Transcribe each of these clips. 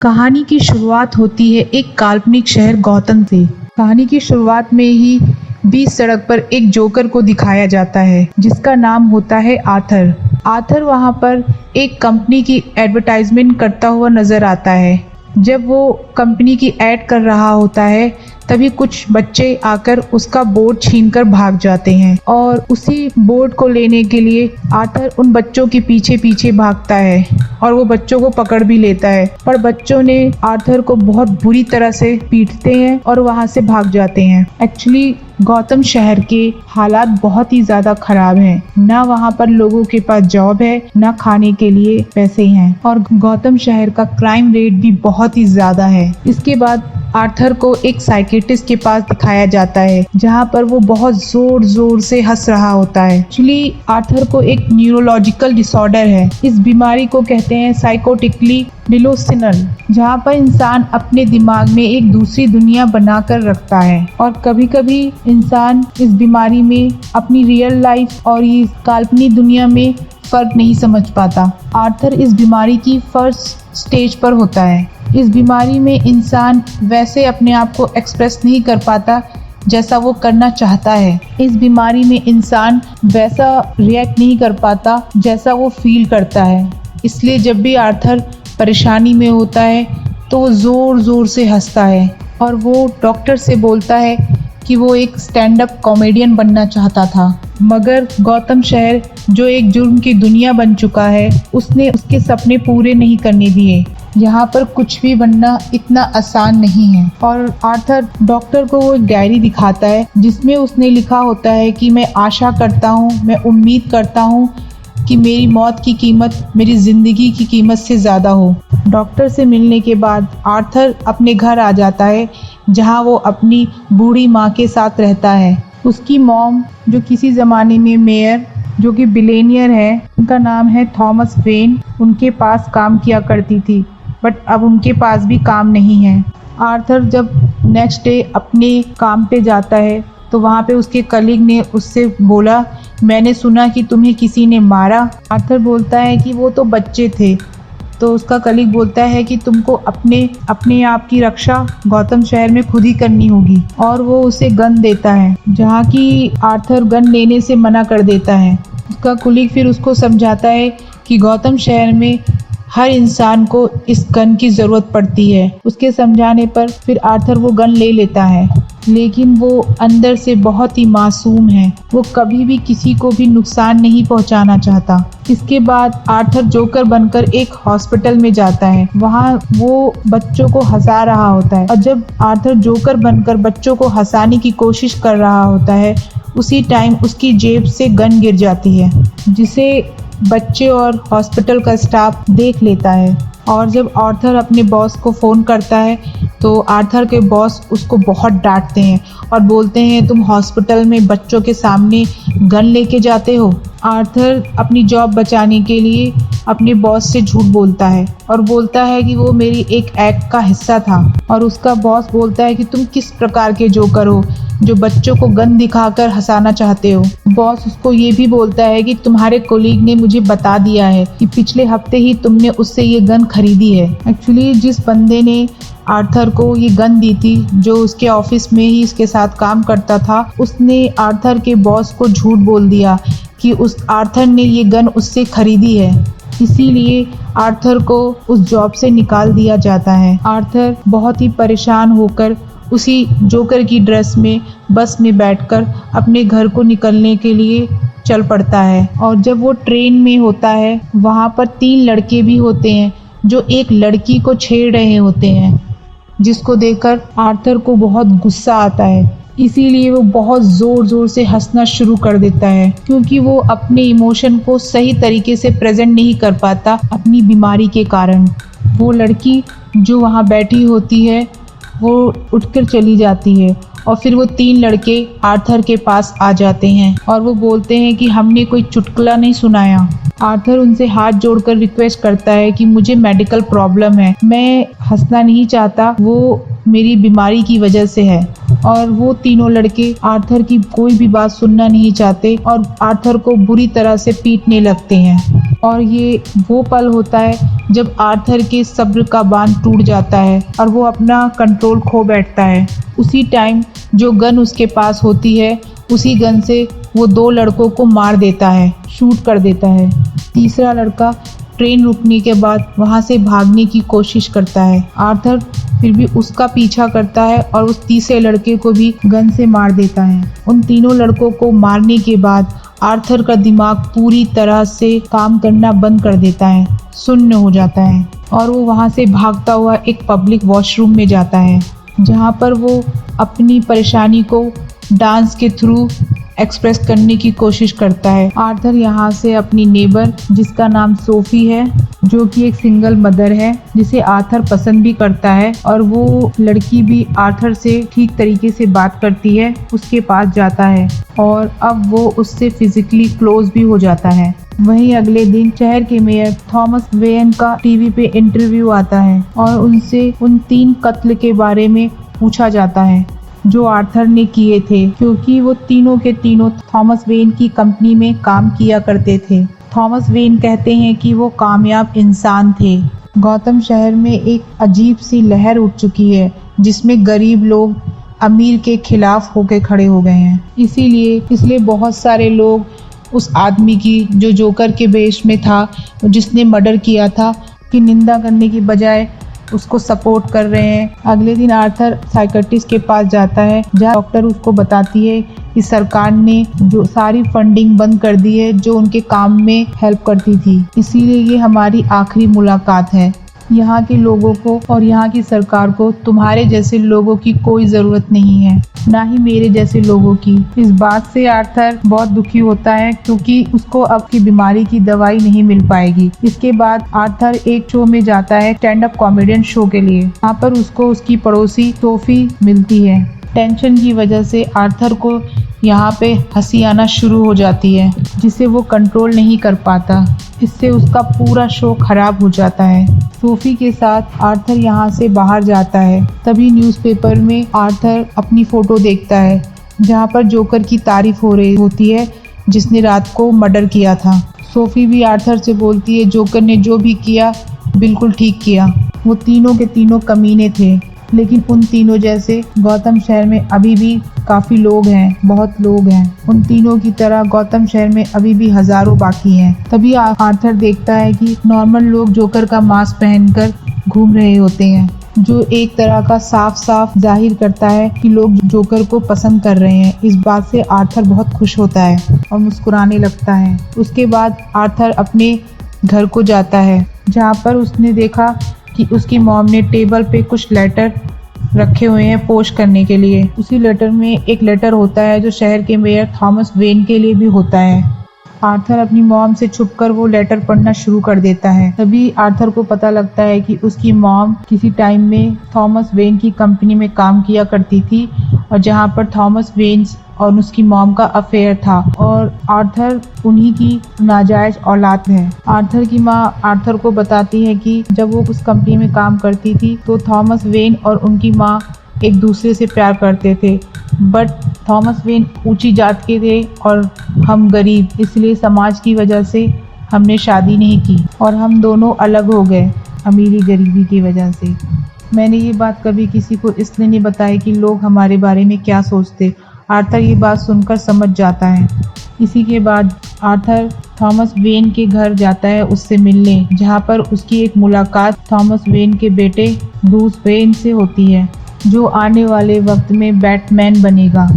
कहानी की शुरुआत होती है एक काल्पनिक शहर गौतम से। कहानी की शुरुआत में ही बीच सड़क पर एक जोकर को दिखाया जाता है जिसका नाम होता है आर्थर। आर्थर वहाँ पर एक कंपनी की एडवर्टाइजमेंट करता हुआ नजर आता है। जब वो कंपनी की ऐड कर रहा होता है तभी कुछ बच्चे आकर उसका बोर्ड छीनकर भाग जाते हैं और उसी बोर्ड को लेने के लिए आर्थर उन बच्चों के पीछे पीछे भागता है और वो बच्चों को पकड़ भी लेता है, पर बच्चों ने आर्थर को बहुत बुरी तरह से पीटते हैं और वहां से भाग जाते हैं। एक्चुअली गौतम शहर के हालात बहुत ही ज्यादा खराब हैं। ना वहाँ पर लोगों के पास जॉब है, ना खाने के लिए पैसे हैं और गौतम शहर का क्राइम रेट भी बहुत ही ज्यादा है। इसके बाद आर्थर को एक साइकियाट्रिस्ट के पास दिखाया जाता है जहाँ पर वो बहुत जोर जोर से हंस रहा होता है। एक्चुअली आर्थर को एक न्यूरोलॉजिकल डिसऑर्डर है। इस बीमारी को कहते हैं साइकोटिकली डिलोसिनल, जहाँ पर इंसान अपने दिमाग में एक दूसरी दुनिया बनाकर रखता है और कभी कभी इंसान इस बीमारी में अपनी रियल लाइफ और इस काल्पनिक दुनिया में फर्क नहीं समझ पाता। आर्थर इस बीमारी की फर्स्ट स्टेज पर होता है। इस बीमारी में इंसान वैसे अपने आप को एक्सप्रेस नहीं कर पाता जैसा वो करना चाहता है। इस बीमारी में इंसान वैसा रिएक्ट नहीं कर पाता जैसा वो फील करता है। इसलिए जब भी आर्थर परेशानी में होता है तो वो ज़ोर ज़ोर से हंसता है और वो डॉक्टर से बोलता है कि वो एक स्टैंड अप कॉमेडियन बनना चाहता था, मगर गौतम शहर जो एक जुर्म की दुनिया बन चुका है उसने उसके सपने पूरे नहीं करने दिए। यहाँ पर कुछ भी बनना इतना आसान नहीं है। और आर्थर डॉक्टर को वो एक डायरी दिखाता है जिसमें उसने लिखा होता है कि मैं आशा करता हूँ, मैं उम्मीद करता हूँ कि मेरी मौत की कीमत मेरी ज़िंदगी की कीमत से ज़्यादा हो। डॉक्टर से मिलने के बाद आर्थर अपने घर आ जाता है जहाँ वो अपनी बूढ़ी माँ के साथ रहता है। उसकी मॉम जो किसी ज़माने में मेयर जो कि बिलेनियर है, उनका नाम है थॉमस वेन, उनके पास काम किया करती थी, बट अब उनके पास भी काम नहीं है। आर्थर जब नेक्स्ट डे अपने काम पे जाता है तो वहाँ पे उसके कलीग ने उससे बोला, मैंने सुना कि तुम्हें किसी ने मारा। आर्थर बोलता है कि वो तो बच्चे थे। तो उसका कलीग बोलता है कि तुमको अपने आप की रक्षा गौतम शहर में खुद ही करनी होगी और वो उसे गन देता है, जहाँ की आर्थर गन लेने से मना कर देता है। उसका कलीग फिर उसको समझाता है कि गौतम शहर में हर इंसान को इस गन की ज़रूरत पड़ती है। उसके समझाने पर फिर आर्थर वो गन ले लेता है, लेकिन वो अंदर से बहुत ही मासूम है। वो कभी भी किसी को भी नुकसान नहीं पहुंचाना चाहता। इसके बाद आर्थर जोकर बनकर एक हॉस्पिटल में जाता है। वहाँ वो बच्चों को हंसा रहा होता है और जब आर्थर जोकर बनकर बच्चों को हंसाने की कोशिश कर रहा होता है उसी टाइम उसकी जेब से गन गिर जाती है, जिसे बच्चे और हॉस्पिटल का स्टाफ देख लेता है। और जब आर्थर अपने बॉस को फ़ोन करता है तो आर्थर के बॉस उसको बहुत डांटते हैं और बोलते हैं तुम हॉस्पिटल में बच्चों के सामने गन लेके जाते हो। आर्थर अपनी जॉब बचाने के लिए अपने बॉस से झूठ बोलता है और बोलता है कि वो मेरी एक एक्ट का हिस्सा था। और उसका बॉस बोलता है कि तुम किस प्रकार के जोकर हो जो बच्चों को गन दिखाकर हंसाना चाहते हो। बॉस उसको ये भी बोलता है कि तुम्हारे कोलीग ने मुझे बता दिया है कि पिछले हफ्ते ही तुमने उससे ये गन खरीदी है। एक्चुअली जिस बंदे ने आर्थर को ये गन दी थी, जो उसके ऑफिस में ही इसके साथ काम करता था, उसने आर्थर के बॉस को झूठ बोल दिया कि उस आर्थर ने ये गन उससे खरीदी है। इसीलिए आर्थर को उस जॉब से निकाल दिया जाता है। आर्थर बहुत ही परेशान होकर उसी जोकर की ड्रेस में बस में बैठकर अपने घर को निकलने के लिए चल पड़ता है। और जब वो ट्रेन में होता है वहाँ पर 3 लड़के भी होते हैं जो एक लड़की को छेड़ रहे होते हैं, जिसको देखकर आर्थर को बहुत गुस्सा आता है। इसीलिए वो बहुत ज़ोर ज़ोर से हंसना शुरू कर देता है क्योंकि वो अपने इमोशन को सही तरीके से प्रेजेंट नहीं कर पाता अपनी बीमारी के कारण। वो लड़की जो वहाँ बैठी होती है वो उठकर चली जाती है और फिर वो 3 लड़के आर्थर के पास आ जाते हैं और वो बोलते हैं कि हमने कोई चुटकुला नहीं सुनाया। आर्थर उनसे हाथ जोड़कर रिक्वेस्ट करता है कि मुझे मेडिकल प्रॉब्लम है, मैं हंसना नहीं चाहता, वो मेरी बीमारी की वजह से है। और वो तीनों लड़के आर्थर की कोई भी बात सुनना नहीं चाहते और आर्थर को बुरी तरह से पीटने लगते हैं। और ये वो पल होता है जब आर्थर के सब्र का बांध टूट जाता है और वो अपना कंट्रोल खो बैठता है। उसी टाइम जो गन उसके पास होती है, उसी गन से वो 2 लड़कों को मार देता है, शूट कर देता है। तीसरा लड़का ट्रेन रुकने के बाद वहाँ से भागने की कोशिश करता है। आर्थर फिर भी उसका पीछा करता है और उस तीसरे लड़के को भी गन से मार देता है। उन तीनों लड़कों को मारने के बाद आर्थर का दिमाग पूरी तरह से काम करना बंद कर देता है, शून्य हो जाता है और वो वहाँ से भागता हुआ एक पब्लिक वॉशरूम में जाता है, जहाँ पर वो अपनी परेशानी को डांस के थ्रू एक्सप्रेस करने की कोशिश करता है। आर्थर यहाँ से अपनी नेबर, जिसका नाम सोफी है, जो कि एक सिंगल मदर है, जिसे आर्थर पसंद भी करता है और वो लड़की भी आर्थर से ठीक तरीके से बात करती है, उसके पास जाता है और अब वो उससे फिजिकली क्लोज भी हो जाता है। वहीं अगले दिन शहर के मेयर थॉमस वेन का टीवी पे इंटरव्यू आता है और उनसे उन 3 कत्ल के बारे में पूछा जाता है जो आर्थर ने किए थे, क्योंकि वो तीनों के तीनों थॉमस वेन की कंपनी में काम किया करते थे। थॉमस वेन कहते हैं कि वो कामयाब इंसान थे। गौतम शहर में एक अजीब सी लहर उठ चुकी है, जिसमें गरीब लोग अमीर के खिलाफ होकर खड़े हो गए हैं। इसलिए बहुत सारे लोग उस आदमी की, जो जोकर के वेश में था, जिसने मर्डर किया था, की निंदा करने की बजाय उसको सपोर्ट कर रहे हैं। अगले दिन आर्थर साइकियाट्रिस्ट के पास जाता है, जहाँ डॉक्टर उसको बताती है कि सरकार ने जो सारी फंडिंग बंद कर दी है जो उनके काम में हेल्प करती थी, इसीलिए ये हमारी आखिरी मुलाकात है। यहाँ के लोगों को और यहाँ की सरकार को तुम्हारे जैसे लोगों की कोई ज़रूरत नहीं है, ना ही मेरे जैसे लोगों की। इस बात से आर्थर बहुत दुखी होता है, क्योंकि उसको अब की बीमारी की दवाई नहीं मिल पाएगी। इसके बाद आर्थर एक शो में जाता है, स्टैंड अप कॉमेडियन शो के लिए। वहाँ पर उसको उसकी पड़ोसी सोफी मिलती है। टेंशन की वजह से आर्थर को यहाँ पे हंसी आना शुरू हो जाती है, जिसे वो कंट्रोल नहीं कर पाता। इससे उसका पूरा शो खराब हो जाता है। सोफी के साथ आर्थर यहाँ से बाहर जाता है। तभी न्यूज़पेपर में आर्थर अपनी फ़ोटो देखता है, जहाँ पर जोकर की तारीफ हो रही होती है, जिसने रात को मर्डर किया था। सोफी भी आर्थर से बोलती है जोकर ने जो भी किया बिल्कुल ठीक किया। वो तीनों के तीनों कमीने थे, लेकिन उन तीनों जैसे गौतम शहर में अभी भी काफ़ी लोग हैं, बहुत लोग हैं। उन तीनों की तरह गौतम शहर में अभी भी हज़ारों बाकी हैं। तभी आर्थर देखता है कि नॉर्मल लोग जोकर का मास्क पहनकर घूम रहे होते हैं, जो एक तरह का साफ साफ जाहिर करता है कि लोग जोकर को पसंद कर रहे हैं। इस बात से आर्थर बहुत खुश होता है और मुस्कुराने लगता है। उसके बाद आर्थर अपने घर को जाता है, जहाँ पर उसने देखा कि उसकी मॉम ने टेबल पे कुछ लेटर रखे हुए हैं पोस्ट करने के लिए। उसी लेटर में एक लेटर होता है जो शहर के मेयर थॉमस वेन के लिए भी होता है। आर्थर अपनी मॉम से छुपकर वो लेटर पढ़ना शुरू कर देता है। तभी आर्थर को पता लगता है कि उसकी मॉम किसी टाइम में थॉमस वेन की कंपनी में काम किया करती थी, और जहाँ पर थॉमस वेन और उसकी मॉम का अफेयर था, और आर्थर उन्हीं की नाजायज औलाद है। आर्थर की माँ आर्थर को बताती है कि जब वो उस कंपनी में काम करती थी तो थॉमस वेन और उनकी माँ एक दूसरे से प्यार करते थे, बट थॉमस वेन ऊंची जात के थे और हम गरीब, इसलिए समाज की वजह से हमने शादी नहीं की और हम दोनों अलग हो गए अमीरी गरीबी की वजह से। मैंने ये बात कभी किसी को इसलिए नहीं बताई कि लोग हमारे बारे में क्या सोचते। आर्थर ये बात सुनकर समझ जाता है। इसी के बाद आर्थर थॉमस वेन के घर जाता है उससे मिलने, जहाँ पर उसकी एक मुलाकात थॉमस वेन के बेटे ब्रूस वेन से होती है, जो आने वाले वक्त में बैटमैन बनेगा।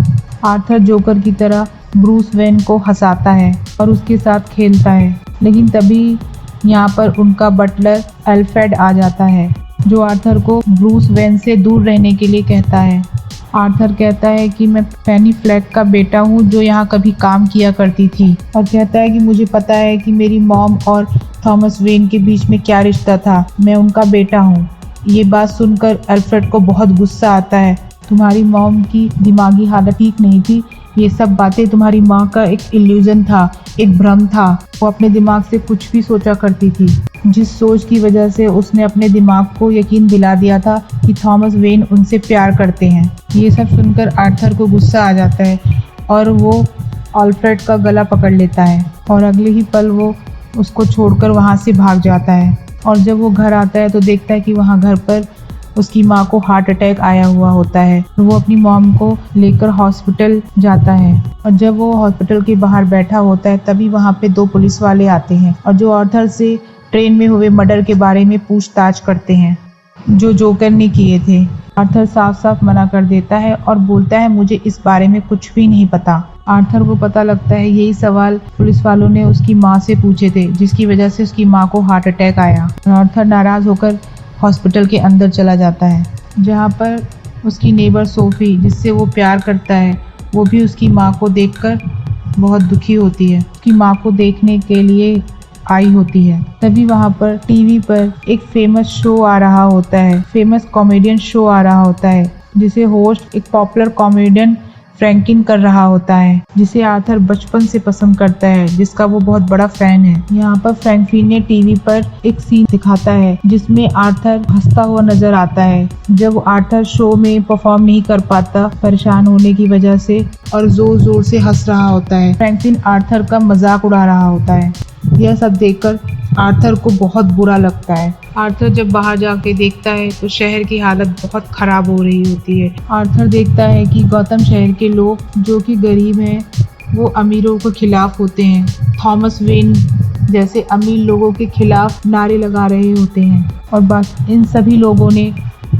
आर्थर जोकर की तरह ब्रूस वेन को हंसाता है और उसके साथ खेलता है, लेकिन तभी यहाँ पर उनका बटलर अल्फ्रेड आ जाता है, जो आर्थर को ब्रूस वेन से दूर रहने के लिए कहता है। आर्थर कहता है कि मैं पेनी फ्लैग का बेटा हूँ, जो यहाँ कभी काम किया करती थी, और कहता है कि मुझे पता है कि मेरी मॉम और थॉमस वेन के बीच में क्या रिश्ता था, मैं उनका बेटा हूँ। ये बात सुनकर अल्फ्रेड को बहुत गुस्सा आता है। तुम्हारी मॉम की दिमागी हालत ठीक नहीं थी, ये सब बातें तुम्हारी माँ का एक इल्यूजन था, एक भ्रम था। वो अपने दिमाग से कुछ भी सोचा करती थी, जिस सोच की वजह से उसने अपने दिमाग को यकीन दिला दिया था कि थॉमस वेन उनसे प्यार करते हैं। ये सब सुनकर आर्थर को गुस्सा आ जाता है और वो अल्फ्रेड का गला पकड़ लेता है, और अगले ही पल वो उसको छोड़कर वहाँ से भाग जाता है। और जब वो घर आता है तो देखता है कि वहाँ घर पर उसकी माँ को हार्ट अटैक आया हुआ होता है। तो वो अपनी मॉम को लेकर हॉस्पिटल जाता है और जब वो हॉस्पिटल के बाहर बैठा होता है तभी वहाँ पे 2 पुलिस वाले आते हैं और जो आर्थर से ट्रेन में हुए मर्डर के बारे में पूछताछ करते हैं जो जोकर ने किए थे। आर्थर साफ साफ मना कर देता है और बोलता है मुझे इस बारे में कुछ भी नहीं पता। आर्थर को पता लगता है यही सवाल पुलिस वालों ने उसकी माँ से पूछे थे जिसकी वजह से उसकी माँ को हार्ट अटैक आया। आर्थर नाराज होकर हॉस्पिटल के अंदर चला जाता है जहाँ पर उसकी नेबर सोफी जिससे वो प्यार करता है वो भी उसकी माँ को देखकर बहुत दुखी होती है। उसकी माँ को देखने के लिए आई होती है। तभी वहाँ पर टीवी पर एक फेमस शो आ रहा होता है, फेमस कॉमेडियन शो आ रहा होता है जिसे होस्ट एक पॉपुलर कॉमेडियन फ्रैंकिन कर रहा होता है जिसे आर्थर बचपन से पसंद करता है, जिसका वो बहुत बड़ा फैन है। यहाँ पर फ्रैंकिन ने टीवी पर एक सीन दिखाता है जिसमें आर्थर हंसता हुआ नजर आता है जब आर्थर शो में परफॉर्म नहीं कर पाता परेशान होने की वजह से और जोर जोर से हंस रहा होता है। फ्रैंकिन आर्थर का मजाक उड़ा रहा होता है। यह सब देखकर आर्थर को बहुत बुरा लगता है। आर्थर जब बाहर जाके देखता है तो शहर की हालत बहुत खराब हो रही होती है। आर्थर देखता है कि गौतम शहर के लोग जो कि गरीब हैं वो अमीरों के खिलाफ होते हैं। थॉमस वेन जैसे अमीर लोगों के खिलाफ नारे लगा रहे होते हैं और बस इन सभी लोगों ने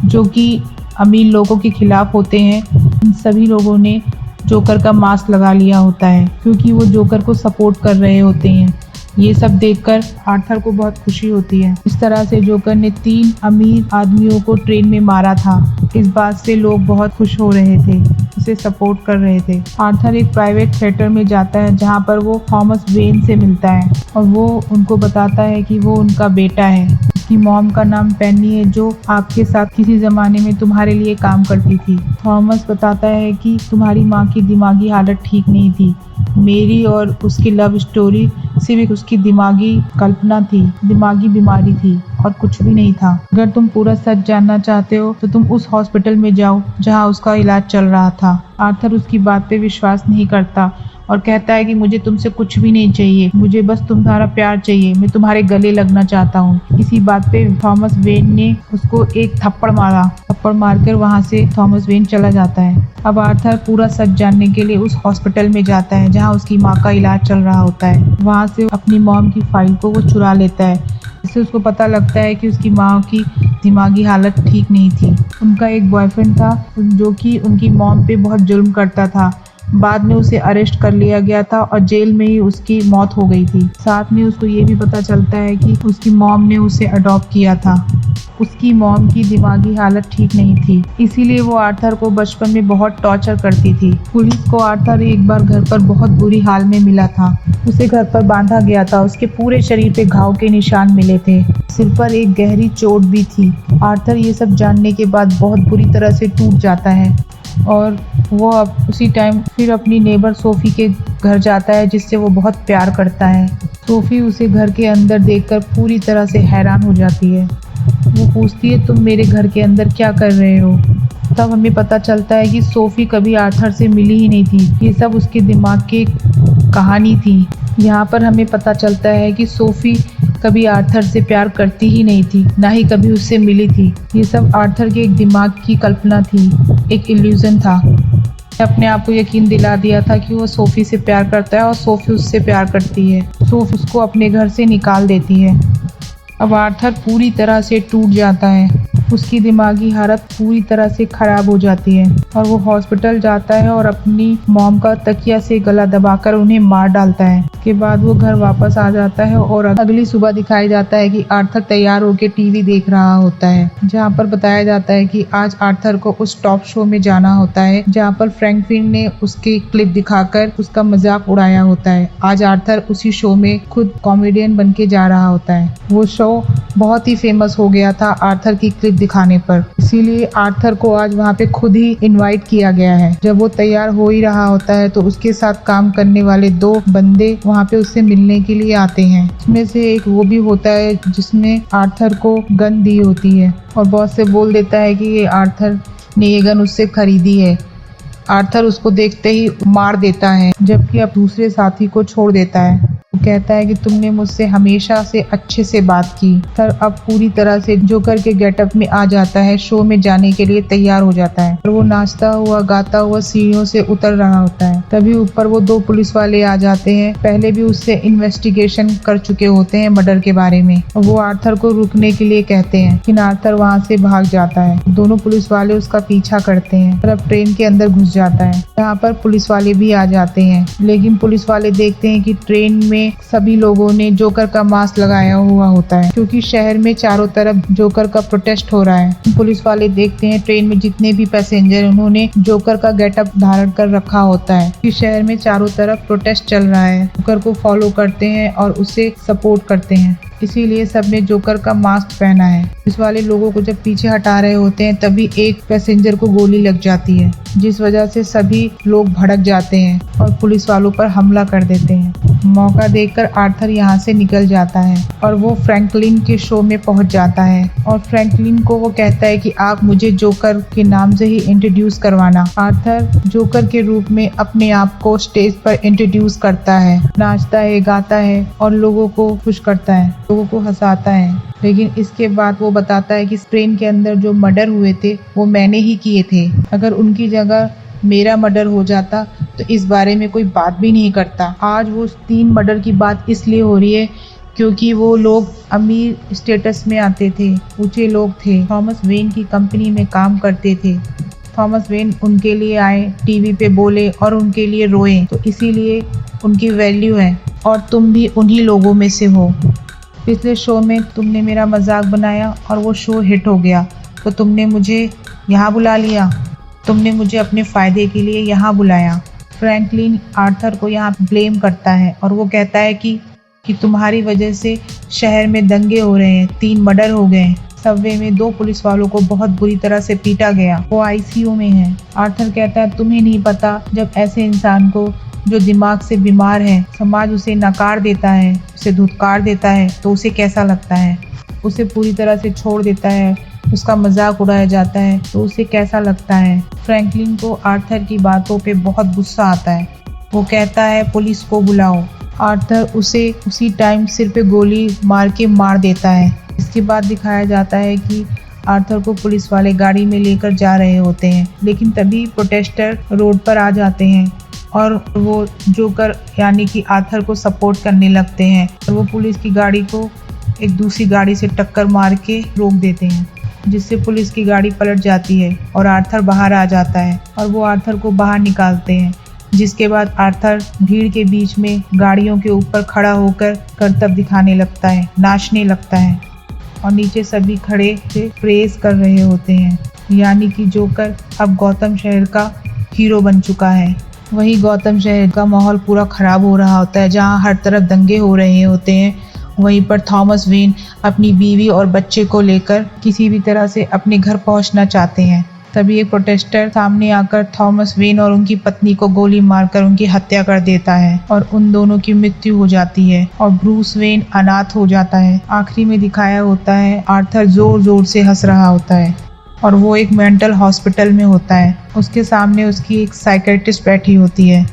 जो कि अमीर लोगों के खिलाफ होते हैं इन सभी लोगों ने जोकर का मास्क लगा लिया होता है क्योंकि वो जोकर को सपोर्ट कर रहे होते हैं। ये सब देखकर आर्थर को बहुत खुशी होती है। इस तरह से जोकर ने 3 अमीर आदमियों को ट्रेन में मारा था। इस बात से लोग बहुत खुश हो रहे थे, उसे सपोर्ट कर रहे थे। आर्थर एक प्राइवेट थिएटर में जाता है जहाँ पर वो थॉमस वेन से मिलता है और वो उनको बताता है कि वो उनका बेटा है। उसकी मॉम का नाम पेनी है जो आपके साथ किसी जमाने में तुम्हारे लिए काम करती थी। थॉमस बताता है कि तुम्हारी माँ की दिमागी हालत ठीक नहीं थी। मेरी और उसकी लव स्टोरी सिर्फ उसकी दिमागी कल्पना थी, दिमागी बीमारी थी और कुछ भी नहीं था। अगर तुम पूरा सच जानना चाहते हो तो तुम उस हॉस्पिटल में जाओ जहां उसका इलाज चल रहा था। आर्थर उसकी बात पे विश्वास नहीं करता और कहता है कि मुझे तुमसे कुछ भी नहीं चाहिए, मुझे बस तुम्हारा प्यार चाहिए, मैं तुम्हारे गले लगना चाहता हूँ। इसी बात पे थॉमस वेन ने उसको एक थप्पड़ मारा। थप्पड़ मारकर वहाँ से थॉमस वेन चला जाता है। अब आर्थर पूरा सच जानने के लिए उस हॉस्पिटल में जाता है जहाँ उसकी माँ का इलाज चल रहा होता है। वहाँ से अपनी मॉम की फाइल को वो चुरा लेता है। इससे उसको पता लगता है कि उसकी माँ की दिमागी हालत ठीक नहीं थी। उनका एक बॉयफ्रेंड था जो कि उनकी मॉम पे बहुत जुल्म करता था। बाद में उसे अरेस्ट कर लिया गया था और जेल में ही उसकी मौत हो गई थी। साथ में उसको ये भी पता चलता है कि उसकी मॉम ने उसे अडॉप्ट किया था। उसकी मॉम की दिमागी हालत ठीक नहीं थी, इसीलिए वो आर्थर को बचपन में बहुत टॉर्चर करती थी। पुलिस को आर्थर एक बार घर पर बहुत बुरी हाल में मिला था। उसे घर पर बांधा गया था। उसके पूरे शरीर पे घाव के निशान मिले थे। सिर पर एक गहरी चोट भी थी। आर्थर ये सब जानने के बाद बहुत बुरी तरह से टूट जाता है और वो अब उसी टाइम फिर अपनी नेबर सोफी के घर जाता है जिससे वो बहुत प्यार करता है। सोफी उसे घर के अंदर देखकर पूरी तरह से हैरान हो जाती है। वो पूछती है तुम मेरे घर के अंदर क्या कर रहे हो। तब हमें पता चलता है कि सोफी कभी आर्थर से मिली ही नहीं थी। ये सब उसके दिमाग की कहानी थी। यहाँ पर हमें पता चलता है कि सोफी कभी आर्थर से प्यार करती ही नहीं थी, ना ही कभी उससे मिली थी। ये सब आर्थर के एक दिमाग की कल्पना थी, एक इल्यूजन था। अपने आप को यकीन दिला दिया था कि वो सोफी से प्यार करता है और सोफी उससे प्यार करती है। सोफी उसको अपने घर से निकाल देती है। अब आर्थर पूरी तरह से टूट जाता है। उसकी दिमागी हालत पूरी तरह से खराब हो जाती है और वो हॉस्पिटल जाता है और अपनी मॉम का तकिया से गला दबाकर उन्हें मार डालता है। के बाद वो घर वापस आ जाता है और अगली सुबह दिखाई जाता है कि आर्थर तैयार होकर टीवी देख रहा होता है जहाँ पर बताया जाता है कि आज आर्थर को उस टॉप शो में जाना होता है जहाँ पर फ्रैंकलिन ने उसकी क्लिप दिखाकर उसका मजाक उड़ाया होता है। आज आर्थर उसी शो में खुद कॉमेडियन बन के जा रहा होता है। वो शो बहुत ही फेमस हो गया था आर्थर की क्लिप दिखाने पर, इसीलिए आर्थर को आज वहाँ पे खुद ही इनवाइट किया गया है। जब वो तैयार हो ही रहा होता है तो उसके साथ काम करने वाले 2 बंदे वहाँ पे उससे मिलने के लिए आते हैं। उसमें से एक वो भी होता है जिसने आर्थर को गन दी होती है और बॉस से बोल देता है कि ये आर्थर ने ये गन उससे खरीदी है। आर्थर उसको देखते ही मार देता है जबकि अब दूसरे साथी को छोड़ देता है। कहता है कि तुमने मुझसे हमेशा से अच्छे से बात की। आर्थर अब पूरी तरह से जोकर के गेटअप में आ जाता है, शो में जाने के लिए तैयार हो जाता है और वो नाचता हुआ गाता हुआ सीढ़ियों से उतर रहा होता है। तभी ऊपर वो 2 पुलिस वाले आ जाते हैं। पहले भी उससे इन्वेस्टिगेशन कर चुके होते हैं मर्डर के बारे में। वो आर्थर को रुकने के लिए कहते हैं, लेकिन आर्थर वहाँ से भाग जाता है। दोनों पुलिस वाले उसका पीछा करते हैं और अब ट्रेन के अंदर घुस जाता है। यहाँ पर पुलिस वाले भी आ जाते हैं, लेकिन पुलिस वाले देखते हैं कि ट्रेन में सभी लोगों ने जोकर का मास्क लगाया हुआ होता है, क्योंकि शहर में चारों तरफ जोकर का प्रोटेस्ट हो रहा है। पुलिस वाले देखते हैं ट्रेन में जितने भी पैसेंजर उन्होंने जोकर का गेटअप धारण कर रखा होता है, कि शहर में चारों तरफ प्रोटेस्ट चल रहा है। जोकर को फॉलो करते हैं और उसे सपोर्ट करते हैं, इसीलिए सबने जोकर का मास्क पहना है। पुलिस वाले लोगों को जब पीछे हटा रहे होते हैं तभी एक पैसेंजर को गोली लग जाती है, जिस वजह से सभी लोग भड़क जाते हैं और पुलिस वालों पर हमला कर देते हैं। मौका देखकर आर्थर यहाँ से निकल जाता है और वो फ्रैंकलिन के शो में पहुंच जाता है और फ्रैंकलिन को वो कहता है कि आप मुझे जोकर के नाम से ही इंट्रोड्यूस करवाना। आर्थर जोकर के रूप में अपने आप को स्टेज पर इंट्रोड्यूस करता है, नाचता है, गाता है और लोगों को खुश करता है, लोगों को हंसाता है। लेकिन इसके बाद वो बताता है कि ट्रेन के अंदर जो मर्डर हुए थे वो मैंने ही किए थे। अगर उनकी जगह मेरा मर्डर हो जाता तो इस बारे में कोई बात भी नहीं करता। आज वो 3 मर्डर की बात इसलिए हो रही है क्योंकि वो लोग अमीर स्टेटस में आते थे, ऊंचे लोग थे, थॉमस वेन की कंपनी में काम करते थे। थॉमस वेन उनके लिए आए, टीवी पे बोले और उनके लिए रोए, तो इसीलिए उनकी वैल्यू है और तुम भी उन्हीं लोगों में से हो। पिछले शो में तुमने मेरा मजाक बनाया और वो शो हिट हो गया, तो तुमने मुझे यहाँ बुला लिया, तुमने मुझे अपने फ़ायदे के लिए यहाँ बुलाया। फ्रैंकलिन आर्थर को यहाँ ब्लेम करता है और वो कहता है कि तुम्हारी वजह से शहर में दंगे हो रहे हैं, 3 मर्डर हो गए। सबवे में 2 पुलिस वालों को बहुत बुरी तरह से पीटा गया, वो आईसीयू में है। आर्थर कहता है तुम्हें नहीं पता, जब ऐसे इंसान को जो दिमाग से बीमार है समाज उसे नकार देता है, उसे धुतकार देता है, तो उसे कैसा लगता है। उसे पूरी तरह से छोड़ देता है, उसका मजाक उड़ाया जाता है, तो उसे कैसा लगता है। फ्रैंकलिन को आर्थर की बातों पे बहुत गुस्सा आता है। वो कहता है पुलिस को बुलाओ। आर्थर उसे उसी टाइम सिर पे गोली मार के मार देता है। इसके बाद दिखाया जाता है कि आर्थर को पुलिस वाले गाड़ी में लेकर जा रहे होते हैं, लेकिन तभी प्रोटेस्टर रोड पर आ जाते हैं और वो जोकर यानी कि आर्थर को सपोर्ट करने लगते हैं और वो पुलिस की गाड़ी को एक दूसरी गाड़ी से टक्कर मार के रोक देते हैं, जिससे पुलिस की गाड़ी पलट जाती है और आर्थर बाहर आ जाता है और वो आर्थर को बाहर निकालते हैं। जिसके बाद आर्थर भीड़ के बीच में गाड़ियों के ऊपर खड़ा होकर करतब दिखाने लगता है, नाचने लगता है और नीचे सभी खड़े से प्रेज कर रहे होते हैं, यानी कि जोकर अब गौतम शहर का हीरो बन चुका है। वहीं गौतम शहर का माहौल पूरा ख़राब हो रहा होता है, जहां हर तरफ दंगे हो रहे होते हैं। वहीं पर थॉमस वेन अपनी बीवी और बच्चे को लेकर किसी भी तरह से अपने घर पहुंचना चाहते हैं। तभी एक प्रोटेस्टर सामने आकर थॉमस वेन और उनकी पत्नी को गोली मारकर उनकी हत्या कर देता है और उन दोनों की मृत्यु हो जाती है और ब्रूस वेन अनाथ हो जाता है। आखिरी में दिखाया होता है आर्थर जोर जोर से हंस रहा होता है और वो एक मेंटल हॉस्पिटल में होता है। उसके सामने उसकी एक साइकियाट्रिस्ट बैठी होती है।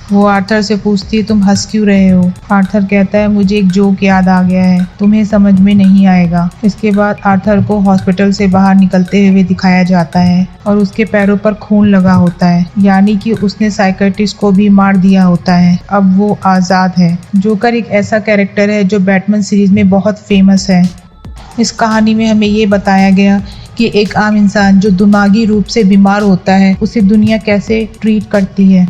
वो आर्थर से पूछती है तुम हंस क्यों रहे हो। आर्थर कहता है मुझे एक जोक याद आ गया है, तुम्हें समझ में नहीं आएगा। इसके बाद आर्थर को हॉस्पिटल से बाहर निकलते हुए दिखाया जाता है और उसके पैरों पर खून लगा होता है, यानी कि उसने साइकियाट्रिस्ट को भी मार दिया होता है। अब वो आज़ाद है। जोकर एक ऐसा कैरेक्टर है जो बैटमैन सीरीज में बहुत फेमस है। इस कहानी में हमें ये बताया गया कि एक आम इंसान जो दिमागी रूप से बीमार होता है उसे दुनिया कैसे ट्रीट करती है।